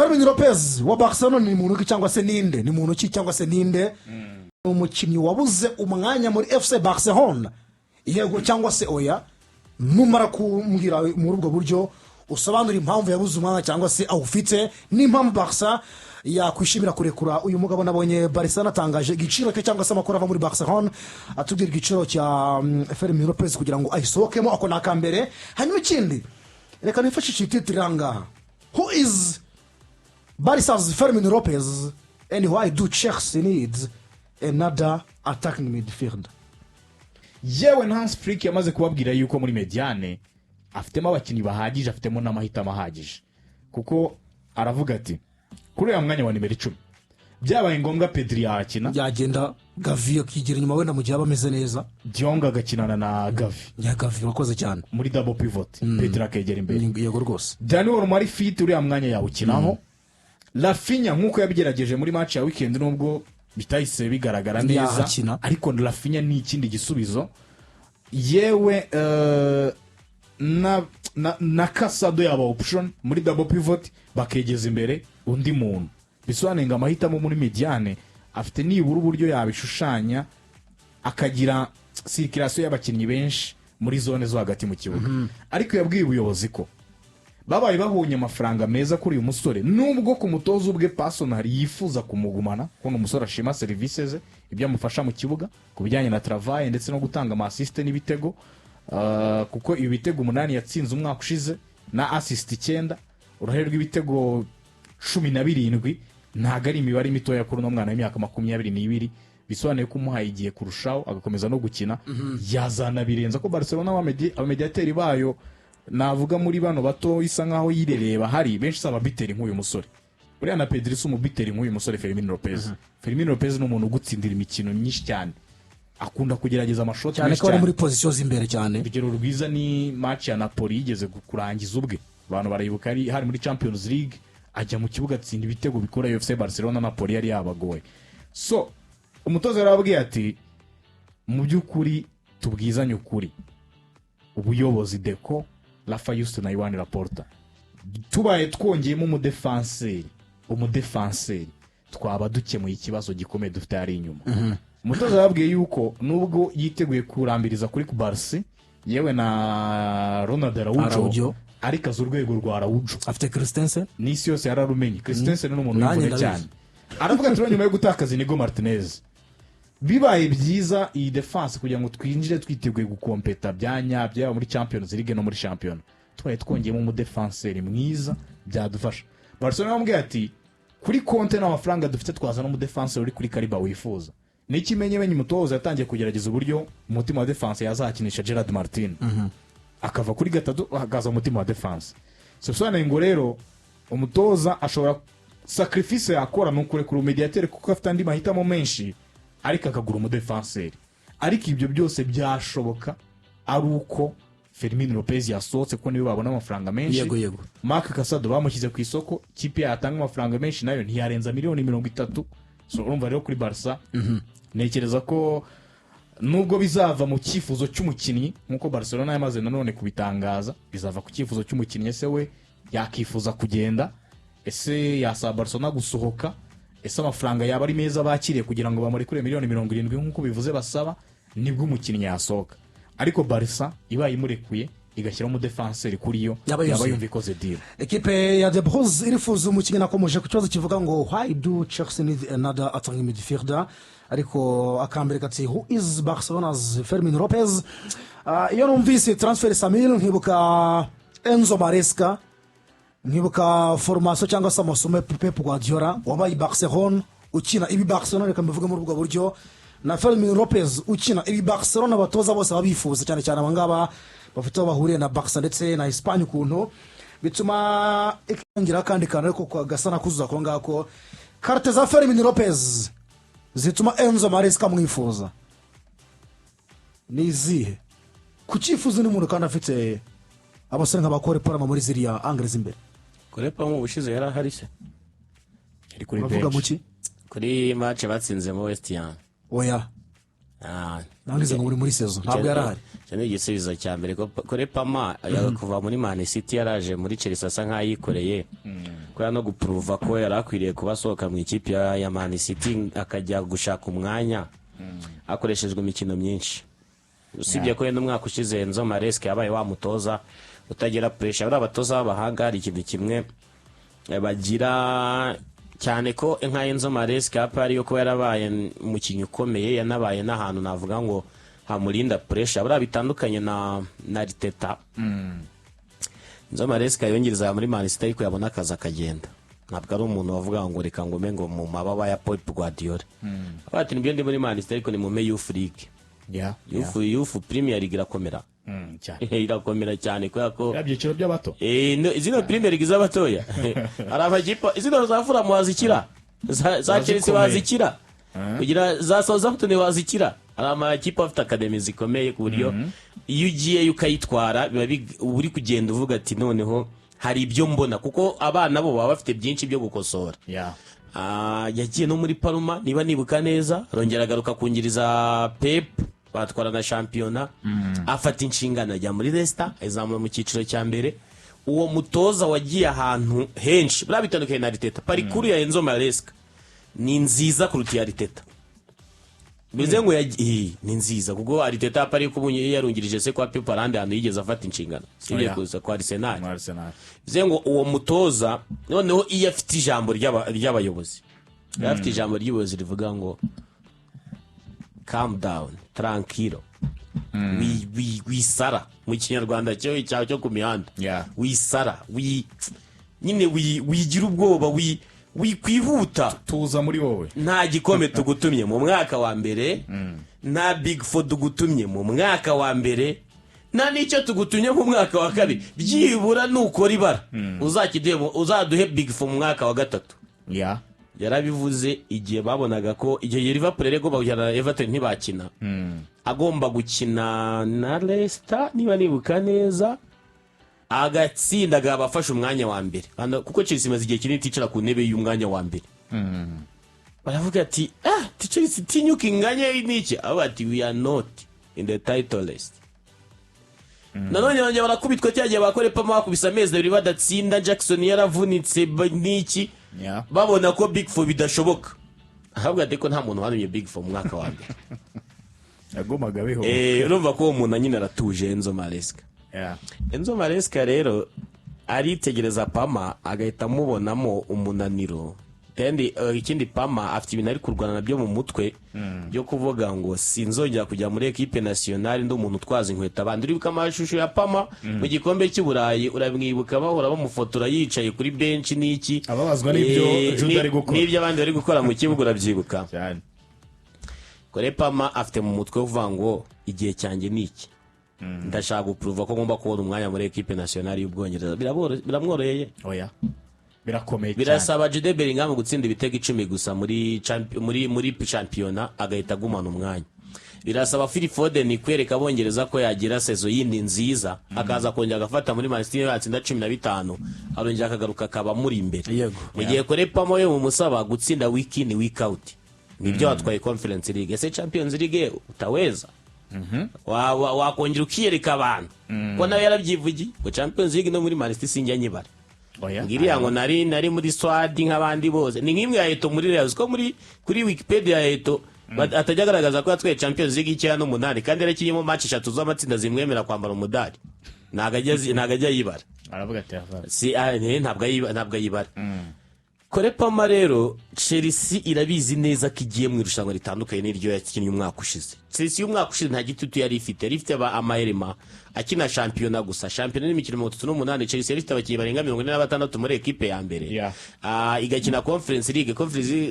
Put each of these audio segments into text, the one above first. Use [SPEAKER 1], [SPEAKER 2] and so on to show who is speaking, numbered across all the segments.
[SPEAKER 1] Fermin Lopez wa Barcelona ni muntu ki cyangwa se ninde? Ni muntu ki cyangwa se ninde? Umukinnyi wabuze umwanya muri FC Barcelona. Yego cyangwa se oya? Numara kumbwira muri ubwo buryo usobanura impamvu yabuze umwanya cyangwa se awufite n'impamvu Barca yakwishimira kurekura uyu mugabo. Nabonye Barca natangaje igiciro ke cyangwa se amakuru ava muri Barcelona atubwira igiciro cya Fermin Lopez kugira ngo ayisohokemo ako nakambere. Hanyuma ikindi reka nifashishe ititiranga who is Barca's Fermin Lopez and why do Chelsea needs another attacking midfielder?
[SPEAKER 2] Yewe Hans Flick yamaze kubabwira yuko muri Mediane afitemo abakinnyi bahagije, afitemo n'amahitamo ahagije, kuko aravuga ati kuri ya mwanya wa nimero 10 byabaye ngombwa Pedri yakina,
[SPEAKER 1] yagenda Gavi akigira inyuma wenda mu gihe abameze neza,
[SPEAKER 2] Diong agakinana na Gavi.
[SPEAKER 1] Ya Gavi wakoze cyane
[SPEAKER 2] muri double pivot, Pedri akegera imbere.
[SPEAKER 1] Yego rwose.
[SPEAKER 2] Dani Olmo fit uri ya mwanya yawukinaho. Rafinha nkuko yabigerageje muri match ya weekend nubwo bitahise bigaragara neza, ariko Rafinha ni ikindi gisubizo. Yewe na Casado yaba option muri double pivot bakegeza imbere undi muntu. Bisobanuye ngo amahitamo muri Mediane afite nibura uburyo yabishushanya akagira circulation y'abakinnyi benshi muri zone zo hagati mu kibuga. Ariko yabwiye ubuyobozi ko babaye bahonye amafaranga meza kuri uyu musore, nubwo ku mutozo ubwe personal yifuza kumugumana ko umusore ashima services ze, ibyo amufasha mu kibuga kubijyanye na travail ndetse no gutanga ama assist n'ibitego, kuko ibi bitego 8 yatsinze umwaka ushize na assist 9, uruhare rw'ibitego 17 ntago ari imibare mitoya kuri no mwana w'imyaka 22. Bisobanuye ko umuhaye igiye kurushaho agakomeza no gukina yazana birenza ko Barcelona abamediateri bayo navuga muri bano bato isa nkaho yirereba hari benshi saba biteri nk'uyu musore. Uriya na Pedri sumu biteri nk'uyu musore Fermin Lopez. Fermin Lopez ni umuntu ugutsindira imikino myinshi cyane, akunda kugerageza amashoti
[SPEAKER 1] cyane ko ari muri position z'imbere cyane.
[SPEAKER 2] Urugero rwiza ni match ya Napoli yigeze kurangiza ubwe, abantu barayibuka hari muri Champions League, ajya mu kibuga atsinda ibitego bikora UFC Barcelona. Napoli yari yabagoye. So umutoza yarabwiye ati mu by'ukuri tubwizanye ukuri, ubuyobozi Deco Rafa Juste na Iwan Laporta tubaye twongeyemo umudefenseri twaba dukemuye ikibazo gikomeye dufite ari inyuma. Umutoza yarabwiye yuko nubwo yiteguye kurambiriza kuri Barca yewe na Ronald Araujo ariko azi urwego rwa Araujo
[SPEAKER 1] afite Christensen
[SPEAKER 2] n'isi yose yararumenye. Christensen ni umuntu w'imvune cyane. Aravuga ati nyuma yo gutakaza Inigo Martinez bibaye byiza iyi defense kugira ngo twinjire twiteguye gukompeta byaba muri Champions League no muri Champion, twaye twongeyemo umudefenseri mwiza byadufasha. Barcelona bamubwiye ati kuri konte n'amafaranga dufite twazana umudefenseri uri kuri kariba wifuza. N'ikimenyemenye umutoza yatangiye kugerageza uburyo umutima wa defense yazakinisha Gerard Martin akava kuri gatatu akaza umutima wa defense. Bisobanuye ngo rero umutoza ashobora sacrifice yakora n'ukure kuri mediateur kuko afite andi mahitamo menshi, ariko akagura umudefenseri. Ariko ibyo byose byashoboka ari uko Fermin Lopez yasohotse ko niwe babona amafaranga menshi.
[SPEAKER 1] Yego.
[SPEAKER 2] Marc Casado bamushyize ku isoko, kipe yatanga amafaranga menshi nayo ntiyarenza miliyoni 30. So urumva rero kuri Barca nekereza ko nubwo bizava mu cyifuzo cy'umukinnyi nkuko Barcelona yamaze nanone kubitangaza, bizava ku cyifuzo cy'umukinnyi. Ese we yakifuza kugenda, ese yasaba Barcelona gusohoka, ese amafaranga yaba ari meza bakiriye kugira ngo bamurekure miliyoni 70 nkuko bivuze basaba, nibwo umukinnyi yasohoka. Ariko Barca ibaye imurekuye igashyira mu defenseur kuri yo yaba yumva ikoze deal.
[SPEAKER 1] Equipe ya De Bruyne irifuza umukinnyi nakomeje ku kibazo kivuga ngo why do Chelsea need another attacking midfielder, ariko akambere kati who is Barcelona's Fermin Lopez. Iyo numvise transfer Samir nkibuka Enzo Maresca, nkibuka formation cyangwa se amasomo Pep Guardiola wabaye Barcelona ukina ibi Barcelona, reka mbivuga muri ubwo buryo, na Fermin Lopez ukina ibi Barcelona batoza bose babifuza cyane cyane abangaba bafite bahuriye na Barca ndetse na Espagne, ukuntu bituma ikangira kandi ariko gasana kuzuza ko ngako carte za Fermin Lopez zituma Enzo Maresca mwifuza nizihe kucifuza n'umuntu kandi afite abasore nk'abakore parama muri ziriya angles imbere.
[SPEAKER 3] Korepa mu bushize yari ahari se
[SPEAKER 2] ari kuri bench
[SPEAKER 3] kuri match batsinze mu West Ham.
[SPEAKER 1] Oya nangize ngo muri season ntabwo yarahari.
[SPEAKER 3] Cyane igisubizo cya mbere ko Korepa kuva muri Man City yaraje muri Chelsea asa nkayikoreye kubera no gupuruva ko yari akwiriye kuba asohoka mu ikipe ya Man City akajya gushaka umwanya hakoreshejwe imikino myinshi. Usibye ko yenda umwaka ushize Enzo Maresca yabaye wamutoza utagira pressure. Bari abatoza b'abahanga hari ikintu kimwe bagira cyane ko nka Enzo Maresca apari yo kuba yarabaye umukinnyi ukomeye yanabaye n'ahantu navuga ngo hamurinda pressure. Bari bitandukanye na Arteta. Enzo Maresca yongereza muri Man City ariko yabona akazi akagenda. Ntabwo ari umuntu wavuga ngo reka ngome ngo mu mababa ya Pep Guardiola. Abati nibyo ndi muri Man City ariko ni mu Youth League. Youth Premier League irakomera. Irakomera cyane kubera ko
[SPEAKER 2] yabyiciro by'abato.
[SPEAKER 3] Izino Premier League z'abatoya. Ari abakipa izino za Fulham wazikira. Za Chelsea wazikira. Kugira za Southampton wazikira. Ari amakipa afite academy zikomeye ku buryo iyo ugiye ukayitwara biba uri kugenda uvuga ati noneho hari ibyo mbona kuko abana bo baba bafite byinshi byo gukosora. Yagiye no muri Parma niba nibuka neza arongera agaruka kungiriza Pep batwara na shampiyona afata inshingano ajya muri Leicester azamura mu cyiciro cya mbere. Uwo mutoza wagiye ahantu henshi bra bitandukanye na Arteta. Parikuru ya Enzo Maresca ni nziza kuruta ya Arteta. Bize ngo ni nziza kuko Arteta pari kubunye yarungirije se kwa Pep arande hano yigeze afata inshingano sibye kuza kwa Arsenal. Bize ngo uwo mutoza noneho iyo afite ijambo ry'abayobozi afite ijambo ry'ubuyobozi rivuga ngo calm down tranquilo wisara mu kinyarwanda cyo ku mihanda wisara nyine wigira ubwoba wikwihuta
[SPEAKER 2] tuza muri wowe
[SPEAKER 3] nta gikombe tugutumye mu mwaka wa mbere nta Big Four tugutumye mu mwaka wa mbere nta n'icyo tugutumye mu mwaka wa kabiri byibura nukora ibara uzaduhe Big Four mu mwaka wa gatatu. Yarabivuze igihe babonaga ko igihe Liverpool rego bawujyana Everton ntibakina agomba gukina na Leicester niba nibuka neza agatsinda gabafasha umwanya wa mbere kuko Chelsea imaze igihe kinini ticara ku ntebe y'umwanya wa mbere. Baravuga ati Chelsea tinyuka inganye n'iki abati we are not in the title list. Nanone barakubitwa cyagiye bakore Pama bakubisa amezi abiri badatsinda Jackson yaravunitse n'iki babona ko Big Four bidashoboka. Ahabwa ko nta muntu wanumye Big Four mu mwaka wa mbere.
[SPEAKER 2] Yagomaga biho.
[SPEAKER 3] Urumva ko umuntu nyine aratuje Enzo Maresca. Enzo Maresca rero aritegereza Pama agahita mubonamo umunaniro. Kandi ikindi Pama afite ibintu ari kurwana nabyo mu mutwe byo kuvuga ngo sinzongera kujya muri equipe nationale ndi umuntu twaza inkweto abandi. Uribuka amashusho ya Pama mu gikombe cy'Uburayi urabimwibuka bahora bamufotora yicaye kuri bench n'iki
[SPEAKER 2] ababazwa n'ibyo Jude ari gukora
[SPEAKER 3] n'ibyo abandi bari gukora mu kibuga urabyibuka cyane. Kore Pama afite mu mutwe uvuga ngo igihe cyanjye niki ndashaka guprova ko ngomba kubona umwanya muri equipe nationale y'Ubwongereza. Biramworoheye
[SPEAKER 2] birakomeye cyane.
[SPEAKER 3] Birasaba Jude Bellingham gutsinda ibitego 10 gusa muri championa agahita gumana umwanya. Birasaba Phil Foden kwereka abongereza ko yagira sezo yindi nziza akaza kongera agafata muri Man City yatsinda 15 arongera akagaruka akaba muri imbere. Mu gihe Kore Pama yo mu musaba gutsinda week in week out nibyo watwaye Conference League ese Champions League utaweza. Wakongera ukiyereka abantu ko nawe yarabyivugiye ngo Champions League no muri Man City sinjya nyibara. Ngiriya ngo nari muri squad nk'abandi bose ni nk'imwe ya Eto muri Real ko kuri Wikipedia ya Eto atajya agaragaza ko yatwaye Champions League 9 kandi yarakiyemo match 3 z'amatsinda zimwemera kwambara umudari nagajya yibara
[SPEAKER 2] aravuga ati
[SPEAKER 3] si ntabwo yibara. Kore Pama rero Chelsea irabizi neza ko igiye mu irushanwa ritandukanye n'iryo yakinnye umwaka ushize. Chelsea y'umwaka ushize nta gitutu yari ifite amaherema akina shampiyona gusa. Shampiyona n'imikino 38 Chelsea ifite abakinnyi barenga 46 muri equipe ya mbere. Igakina Conference League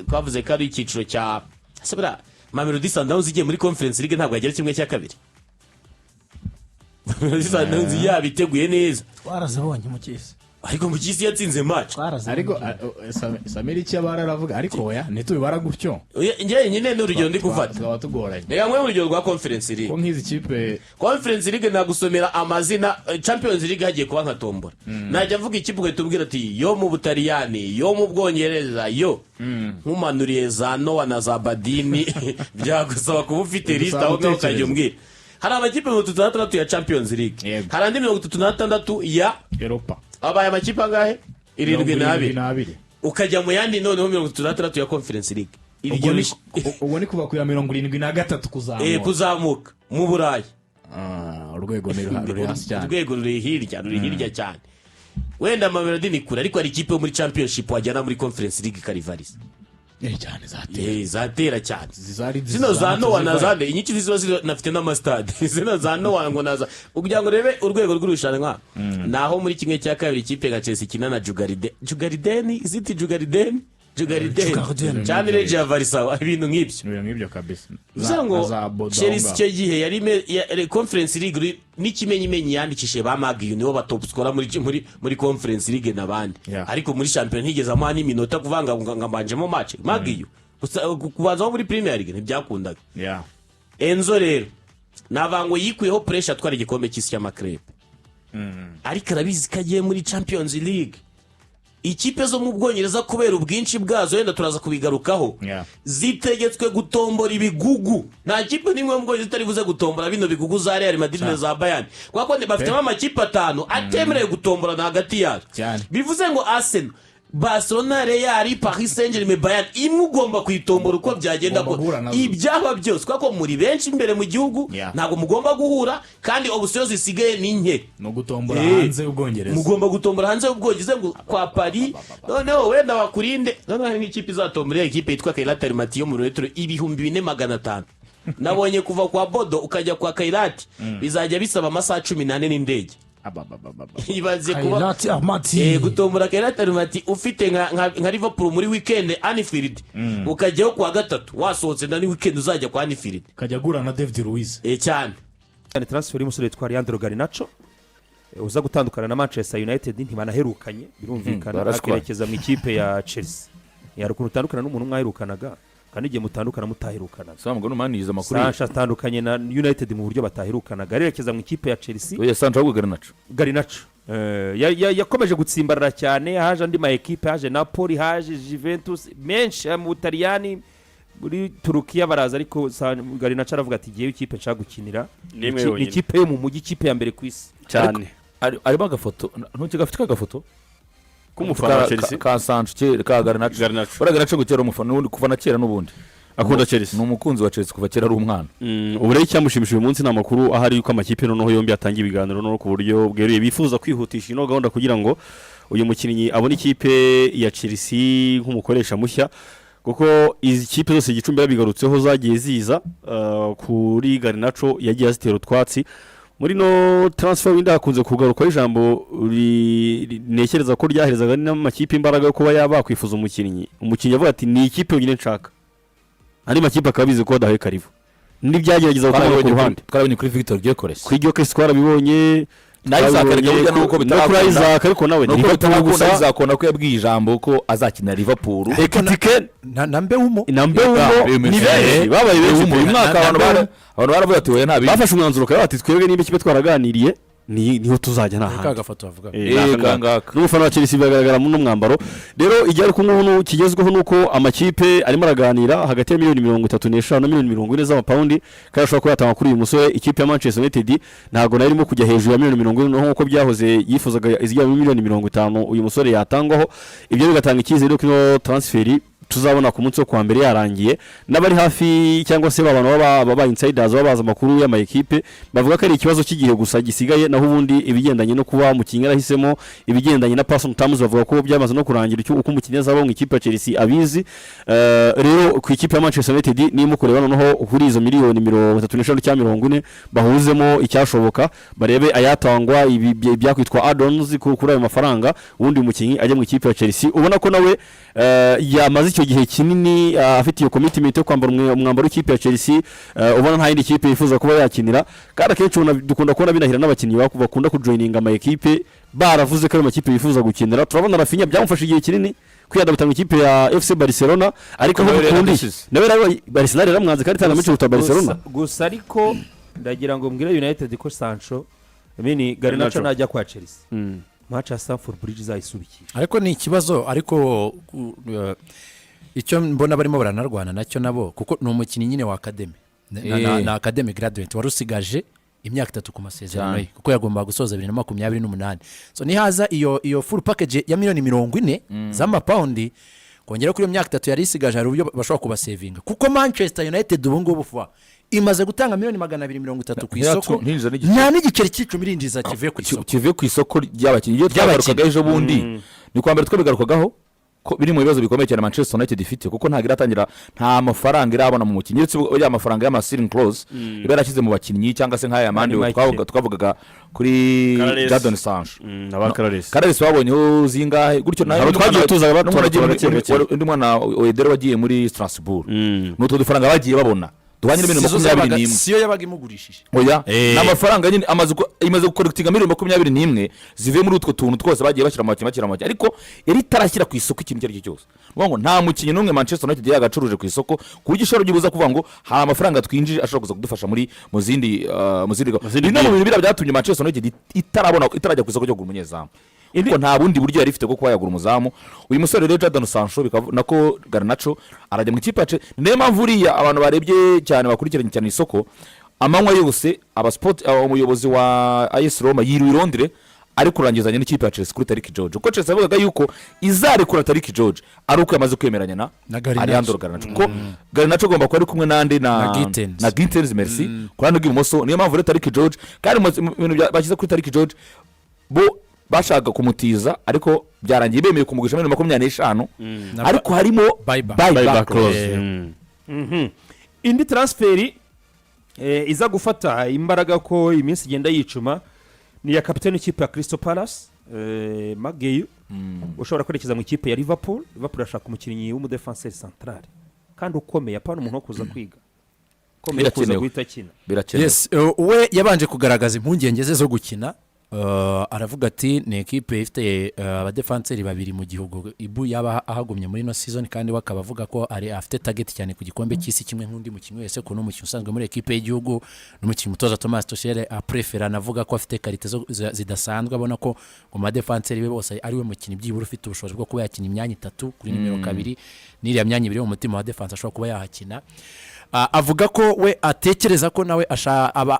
[SPEAKER 3] twavuze ko ari icyiciro cya sabira Mamelodi Sundowns igiye muri Conference League ntabwo yagera kimwe cya kabiri. Mamelodi Sundowns yabiteguye neza
[SPEAKER 1] warazibonye mu cyisi
[SPEAKER 3] ariko mu cyisi yatsinze match
[SPEAKER 2] ariko Samiri cyabara aravuga ariko oya nitubibara gutyo
[SPEAKER 3] njye nyine n'urugero ndi gufata
[SPEAKER 2] tukaba tugoranye.
[SPEAKER 3] Reka mwe urugero rwa Conference League
[SPEAKER 2] ko nk'izi kipe
[SPEAKER 3] Conference League nagusomera amazina Champions League hagiye kuba nka tombora najya avuga ikivuga tubwira ati yo mu Butaliyani yo mu Bwongereza yo nkumanuriye za Noah na za Badini byagusaba kuba ufite list aho ukajya umbwira. Hari amakipe 36 ya Champions League hari andi 36 ya
[SPEAKER 2] Europa
[SPEAKER 3] abaye amakipe angahe 72 ukajya mu yandi noneho 36 ya Conference League.
[SPEAKER 2] Ubwo ni kuva ku ya 73
[SPEAKER 3] kuzamuka mu Burayi.
[SPEAKER 2] Urwego ruri hasi cyane.
[SPEAKER 3] Urwego ruri hirya cyane. Wenda Mamelodi ni kure ariko ari ikipe yo muri Championship wajyana muri Conference League Karivaris.
[SPEAKER 2] Cyane
[SPEAKER 3] zatera cyane. Zino za Noah na Zande inyiki ziba nafite n'amastade. Zino za Noah ngo naza. Kugira ngo rebe urwego rw'irushanwa. Naho muri kimwe cya kabiri ikipe ga Chelsea kina na Jugariden iziti Jugariden cyane reje ya Varisa ibintu nk'ibyo
[SPEAKER 2] kabisa.
[SPEAKER 3] Zango Chelsea cyo gihe yari Conference League n'ikimenyimenyi yandikishe ba Magi nibo ba top scorer muri Conference League nabandi. Ariko muri Champions ntigeze amana iminota kuvanga ngambanjemo match Magi kubanza muri Premier League ntibyakundaga. Enzo rero navango yikuyeho pressure atwara igikombe cy'isi y'amakrebe. Ariko arabizi kagiye muri Champions League. Ikipe zo mu Bwongereza kubera ubwinshi bwazo yenda turaza kubigarukaho zitegetswe gutombora ibigugu. Nta kipe nimwe mu Bwongereza itari buze gutombora bino bigugu za Real Madrid na za Bayern. Kwako bafite amakipe 5 atemerewe gutombora na hagati yazo. Bivuze ngo Arsenal, Barcelona, Real, Paris Saint-Germain, Bayern imwe ugomba kwitombora uko byagenda ko ibyaba byose kwako muri benshi imbere mu gihugu ntago mugomba guhura kandi options zisigaye ni nke
[SPEAKER 2] no gutombora hanze y'Ubwongereza.
[SPEAKER 3] Mugomba gutombora hanze y'Ubwongereza ngo kwa Paris noneho wenda bakurinde noneho nk'ikipe izatombora ikipe yitwa Kairat Mati yo mu metero 2500. Nabonye kuva kwa Bodo ukajya kwa Kairat bizajya bisaba amasaha 18 n'indege. Ibaze kuba gutombora Kairat Mati ufite nka Liverpool muri weekend Anfield ukajyaho kwa gatatu wasohotse na ni weekend uzajya kwa Anfield
[SPEAKER 2] kajya gura na David Luiz
[SPEAKER 3] cyane
[SPEAKER 4] transfer y'umusore witwa Leandro Garnacho uza gutandukana na Manchester United ntibanaherukanye birumvikana akerekeza mu ikipe ya Chelsea yarukuntu utandukana n'umuntu mwaherukanaga kandi igihe mutandukana mutaherukana
[SPEAKER 5] Sam ngo numaniza makuru
[SPEAKER 4] Sancho atandukanye na United mu buryo bataherukanaga arerekeza mu ikipe ya Chelsea
[SPEAKER 5] oya Sancho ahubwo
[SPEAKER 4] Garnacho yakomeje gutsimbarara cyane haje andi ma equipe haje Napoli haje Juventus menshi mu Butaliyani muri Turukiya baraza ariko Garnacho aravuga ati giye ikipe nshaka gukinira ni ikipe yo mu mujyi ikipe ya mbere ku isi
[SPEAKER 5] cyane ari bagafoto ntukigafite agafoto kumufana wa Chelsea ka Sancho ka Garnacho Garnacho gutera umufana n'undi kuva na kera n'ubundi akunda Chelsea ni umukunzi wa Chelsea kuva kera ari umwana
[SPEAKER 6] ubure cyamushimishije uyu munsi namakuru ahari yuko amakipe noneho yombi atangiye ibiganiro no ku buryo bweruye bifuza kwihutisha ino gahunda kugira ngo uyu mukinnyi abone ikipe ya Chelsea nk'umukoresha mushya kuko izi kipe zose Gicumbi yabigarutseho zagiye ziza kuri Garnacho yagiye azitera utwatsi muri no transfer window hakunze kugaruka ijambo nekereza ko ryaherezaga n'amakipe imbaraga yo kuba yabakwifuza umukinnyi avuga ati ni ikipe yonyine nshaka ari makipe akabize ko dahe karivu n'ibyagerageza gukora ku ruhande
[SPEAKER 5] twarabonye kuri Victor Gyökeres
[SPEAKER 6] kuri Gyökeres twabibonye
[SPEAKER 5] nayizakarega burya nuko
[SPEAKER 6] bitarakora Isaac ariko nawe
[SPEAKER 5] Liverpool gusa Isaac ko yabwiye ijambo ko azakina Liverpool
[SPEAKER 6] ekitike
[SPEAKER 4] nambe humo
[SPEAKER 6] ni babaye benshi mu mwaka
[SPEAKER 5] abantu baravuga ati oya ntabi
[SPEAKER 6] bafashe umwanzuro kayo ati twebwe niba ikipe twaraganiriye niho tuzajya naha
[SPEAKER 4] kagafoto bavuga
[SPEAKER 6] n'umufana wa Chelsea bagaragara mu mwambaro rero ijya ku nkunu kigezweho nuko amakipe arimo araganira hagati ya $35 na $40 z'amapaundi kandi ashobora kuyatanga kuri uyu musore ikipe ya Manchester United ntago narimo kujya hejuru ya $40 nkuko byahoze yifuzaga izijya mu $50 uyu musore yatangwaho ibyo bigatanga icyizere ko ino transferi tuzabona ku munsi wo kwa mbere yarangiye n'abari hafi cyangwa se abantu baba insiders babaza makuru y'ama equipe bavuga ko ari ikibazo cy'igihe gusa gisigaye naho ubundi ibigendanye no kuba umukinnyi arahisemo ibigendanye na personal terms bavuga ko byamaze no kurangira uko umukinnyi azaba mu ikipe ya Chelsea abizi rero ku ikipe ya Manchester United nimo kureba noneho kuri izo miliyoni 35 cyangwa 40 bahuzemo icyashoboka barebe ayatangwa ibyakwitwa add-ons kuri ayo mafaranga ubundi umukinnyi ajya mu ikipe ya Chelsea ubona ko nawe yamaze icyo gihe kinini afite iyo commitment yo kwambara umwambaro w'ikipe ya Chelsea ubona nta yindi kipe yifuza kuba yakinira kandi akenshi dukunda kubona binahira n'abakinnyi bakunda kujoininga ama equipe baravuze ko ayo makipe yifuza gukinira turabona Rafinha byamufasha igihe kinini kwiyadapta mu ikipe ya FC Barcelona ariko aho kundi nawe Barcelona yaramwanze kandi tanga mico uta Barcelona
[SPEAKER 4] gusa ariko ndagira ngo mbwire United ko Sancho Garnacho najya kwa Chelsea match ya Stamford Bridge zayisubikira
[SPEAKER 7] ariko ni ikibazo ariko icyo mbona barimo baranarwana nacyo nabo kuko ni umukinnyi nyine wa academy na academy graduate warusigaje imyaka 3 ku masezerano ye kuko yagomba gusoza 2028. So nihaza iyo full package ya miliyoni 40 z'amapaundi kongera kuri iyo myaka 3 yari isigaje hari uburyo bashobora kuba savinga kuko Manchester United ubu ngubu imaze gutanga miliyoni 230 ku isoko nta n'igiceri cy'icumi rinjiza
[SPEAKER 5] kivuye ku isoko ry'abakinnyi iyo twagarukaga ejo bundi ni kwa mbere twabigarukagaho ko biri mu bibazo bikomeye cyane Manchester United ifite kuko ntagira iratangira nta mafaranga irabona mu mukinnyi uretse ya mafaranga y'ama ceiling clause iba yarashyize mu bakinnyi cyangwa se nk'aya mandi twavugaga kuri Jadon Sancho Carles babonyeho zingahe gutyo nayo
[SPEAKER 6] twagiye tuzaga
[SPEAKER 5] undi mwana Oedero wagiye muri Strasbourg n'utwo dufaranga bagiye babona duhanye n'ibintu 21
[SPEAKER 7] siyo yabaga imugurishije
[SPEAKER 5] oya n'amafaranga nyine imaze gukorektinga miliyoni 21 zivuye muri utwo tuntu twose bagiye bashyira mu bakina ariko yari tarashyira ku isoko ikintu cyari cyose ngo nta mukinyi n'umwe Manchester United yagacuruje ku isoko ku buryo ishoro ryubuza kuvuga ngo ha amafaranga twinjije ashobora kuza kudufasha muri muzindi no mu bintu byatumye Manchester United itarajya ku isoko cyo gura umunyezamu Iko nta bundi buryo yari ifite ko kwayagura umuzamu uyu musore rero Jadon Sancho nako Garnacho arajya mu kipe ace niyo mpamvu uriya abantu barebye cyane bakurikiranye cyane isoko amanywa yose umuyobozi wa AS Roma yiriwe Londres ari kurangizanya n'ikipe ya Chelsea kuri Tariq George uko Chelsea avuga yuko izarekura Tariq George ari uko yamaze kwemeranya na Alejandro Garnacho ko Garnacho agomba kuba ari kumwe nande na Gittens merci kurande rw'ibumoso niyo mpamvu rero Tariq George kandi mu bintu bashyize kuri Tariq George bo bashaka kumutiza ariko byarangiye bemeye kumugurisha 25 ariko harimo buyback clause
[SPEAKER 4] indi transferi iza gufata imbaraga ko iminsi igenda yicuma ni ya kapiteni w'ikipe ya Crystal Palace Maguire ushobora kwerekeza mu ikipe ya Liverpool ashaka umukinnyi w'umudefenseur central kandi ukomeye apana umuntu wo kuza kwiga komeye kuza guhita kina
[SPEAKER 7] yes we yabanje kugaragaza impungenge ze zo gukina aravuga ati ni equipe ifite abadefenseri babiri mu gihugu ibu yaba ahagumye muri no season kandi bakaba bavuga ko ari afite target cyane ku gikombe cy'isi kimwe nk'undi mukinnyi wese ko no mukinnyi usanzwe muri equipe y'igihugu n'umukinnyi mutoza Thomas Tuchel aprefera navuga ko afite qualité zidasanzwe abona ko mu madefenseri be bose ari we mukinnyi byibura ufite ubushobozi bwo kuba yakina imyanya 3 kuri nimero 2 n'iriya myanya ibiri mu mutima wa defense ashobora kuba yahakina avuga ko we atekereza ko nawe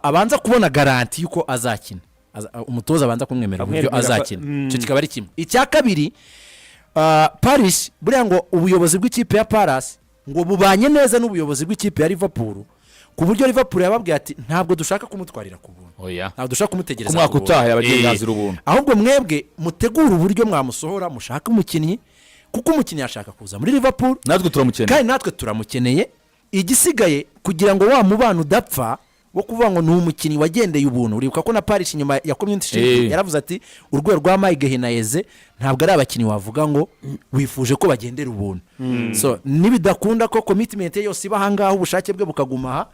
[SPEAKER 7] abanza kubona garanti yuko azakina umutoza abanza kumwemera uburyo azakina cyo kikaba ari kimwe icya kabiri Paris buriya ngo ubuyobozi bw'ikipe ya Palace ngo bubanye neza n'ubuyobozi bw'ikipe ya Liverpool ku buryo Liverpool yababwiye ati ntabwo dushaka kumutwarira ku buntu ntabwo dushaka kumutegereza
[SPEAKER 5] kumwaka utaha yabagenzi ubuntu
[SPEAKER 7] ahubwo mwebwe mutegura uburyo mwamusohora mushaka umukinnyi kuko umukinnyi yashaka kuza muri Liverpool
[SPEAKER 5] natwe turamukeneye
[SPEAKER 7] kandi natwe turamukeneye igisigaye kugira ngo wa mubano udapfa wo kuvuga ngo ni umukinnyi wagendeye ubuntu uribuka ko na Paris inyuma ya community shield yaravuze ati urwego rwa Mike Henayeze ntabwo ari abakinnyi wavuga ngo wifuje ko bagendera ubuntu so nibidakunda ko commitment yose ibahangaho ubushake bwe bukagumaha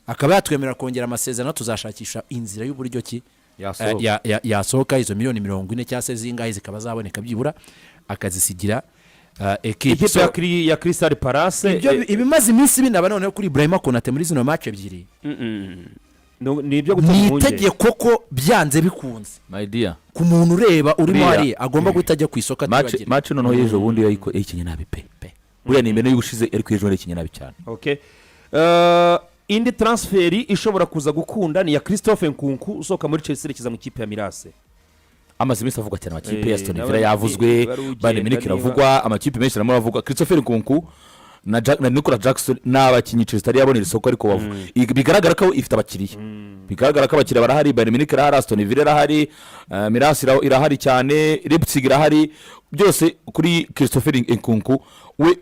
[SPEAKER 7] akaba yatwemerera kongera amasezerano tuzashakisha inzira y'uburyo ki yasohoka izo miliyoni 40 cyase zingahe zikaba zaboneka byibura akazisigira
[SPEAKER 4] equipe ya Crystal Palace
[SPEAKER 7] ibimaze iminsi binaba noneho kuri Ibrahima Konate muri zino match ebyiri
[SPEAKER 4] ni ibyo gutumuje
[SPEAKER 7] nitegeko ko byanze bikunze
[SPEAKER 5] my dear
[SPEAKER 7] ku muntu ureba uri mari agomba gutajya ku isoko
[SPEAKER 5] atibagira match noneho yejo bundi yayiko ikinye nabi pe buriya ni imene y'ubushize ariko yejo ikinye nabi cyane
[SPEAKER 4] okay indi transferi ishobora kuza gukunda ni ya Christophe Nkunku usoka muri Chelsea kiza mu kipe ya Mirase
[SPEAKER 5] amazimisi avuga cyane amakipe ya Aston Villa yavuzwe Bayern Munich iravugwa amakipe menshi arimo avuga Christophe Nkunku na Nicolas Jackson n'abakinyi Chelsea yabonera isoko ariko bavuga bigaragara ko ifite abakiriya bigaragara ko abakiriya barahari Bayern Munich irahari Aston Villa irahari Mirase irahari cyane Leipzig irahari byose kuri Christophe Nkunku we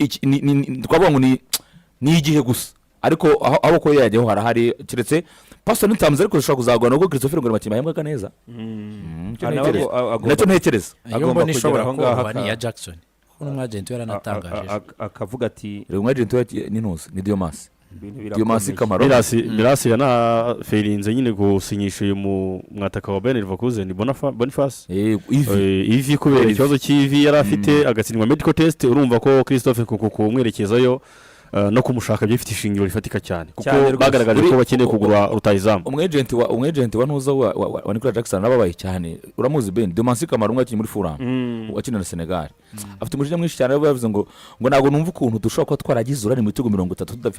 [SPEAKER 5] twavuga ngo ni igihe gusa ariko aho ko yajyaho harahari kiretse Pastor Ntamze ariko ushobora kuzagwana ubwo Christophe ngo amatima yambwa neza nacyo ntekereza
[SPEAKER 7] agomba nishobora kuba ni ya Jackson kuko n'umwagent yaranatangaje
[SPEAKER 4] akavuga ati
[SPEAKER 5] rero umwagent ni ntuzi ni Diomasi Kamaro
[SPEAKER 6] Mirase yana feirinze nyine gusinyisha uyu mwataka wa Bayern Leverkusen Boniface ivi kubera ikibazo cy'ivi yari afite agatsindwa medical test urumva ko Christophe Nkunku kumwerekezayo no kumushaka byifite ishingiro rifatika cyane kuko
[SPEAKER 4] Cyane rwose.
[SPEAKER 6] bagaragaje ko bakeneye kugura rutahizamu.
[SPEAKER 5] umwejenti wa ntuza wa Nicolas Jackson nababaye cyane uramuzi Ben Domansi Kamara umwe akinye muri Fulham wakina na Senegal afite umujinya mwinshi cyane bavuze ngo ntabwo numva ukuntu dushobora kuba twaragize urari mu bitego 30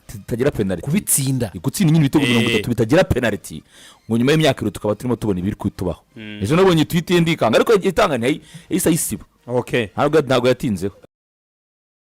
[SPEAKER 5] tutagira penalty
[SPEAKER 7] kubitsinda
[SPEAKER 5] gutsinda nyine ibitego 30 bitagira penalty ngo nyuma y'imyaka iro tukaba turimo tubona ibiri kutubaho ejo nabonye tweet ndikanga ariko itanga ntiyisa isiba
[SPEAKER 4] okay
[SPEAKER 5] ntabwo yatinzeho